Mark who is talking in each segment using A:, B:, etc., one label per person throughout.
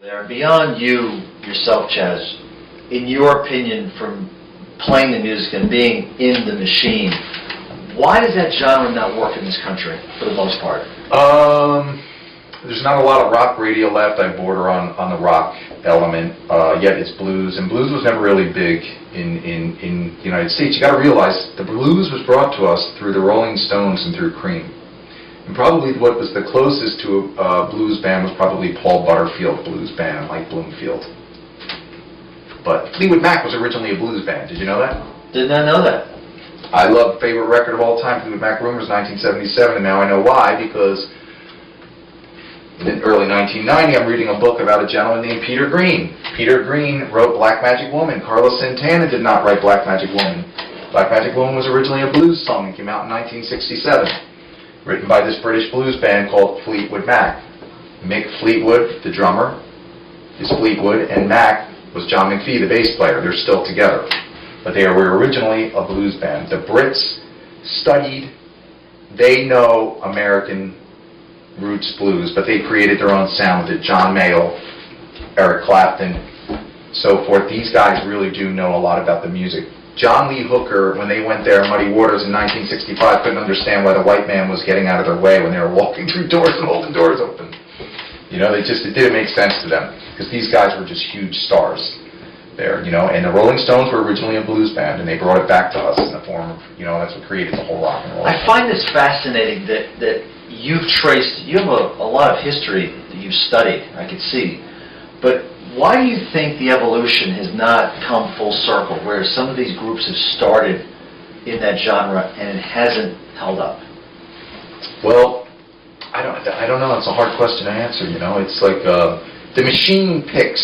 A: There, beyond you, yourself, Chaz, in your opinion, from playing the music and being in the machine, why does that genre not work in this country, for the most part?
B: There's not a lot of rock radio left. I border on the rock element, yet it's blues, and blues was never really big in the United States. You got to realize the blues was brought to us through the Rolling Stones and through Cream. And probably what was the closest to a blues band was probably Paul Butterfield blues band, like Bloomfield. But Fleetwood Mac was originally a blues band. Did you know that?
A: Did not know that.
B: I love favorite record of all time, Fleetwood Mac Rumors, 1977, and now I know why, because in early 1990 I'm reading a book about a gentleman named Peter Green. Peter Green wrote Black Magic Woman. Carlos Santana did not write Black Magic Woman. Black Magic Woman was originally a blues song and came out in 1967. Written by this British blues band called Fleetwood Mac. Mick Fleetwood, the drummer, is Fleetwood, and Mac was John McVie, the bass player. They're still together. But they were originally a blues band. The Brits studied, they know American roots blues, but they created their own sound with it. John Mayall, Eric Clapton, so forth. These guys really do know a lot about the music. John Lee Hooker, when they went there, Muddy Waters in 1965, couldn't understand why the white man was getting out of their way when they were walking through doors and holding doors open. You know, it didn't make sense to them, because these guys were just huge stars there, you know. And the Rolling Stones were originally a blues band, and they brought it back to us in the form of, you know, that's what created the whole rock and roll.
A: I find this fascinating that you've traced, you have a lot of history that you've studied, I could see, but why do you think the evolution has not come full circle, where some of these groups have started in that genre and it hasn't held up?
B: Well, I don't know. It's a hard question to answer, you know. It's like the machine picks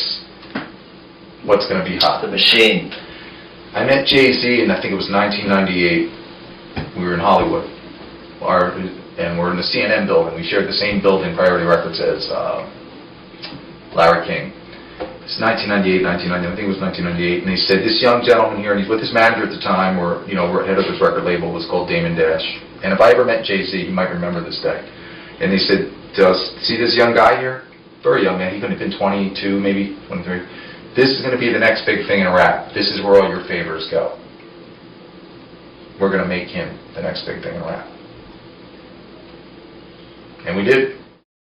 B: what's going to be hot.
A: The machine.
B: I met Jay-Z in, I think it was 1998. We were in Hollywood. And we're in the CNN building. We shared the same building, Priority Records, as Larry King. It's 1998, I think it was 1998, and they said, this young gentleman here, and he's with his manager at the time, or, you know, head of his record label, was called Damon Dash. And if I ever met Jay-Z, he might remember this day. And they said to us, see this young guy here? Very young man, he couldn't have been 22, maybe 23. This is going to be the next big thing in rap. This is where all your favors go. We're going to make him the next big thing in rap. And we did.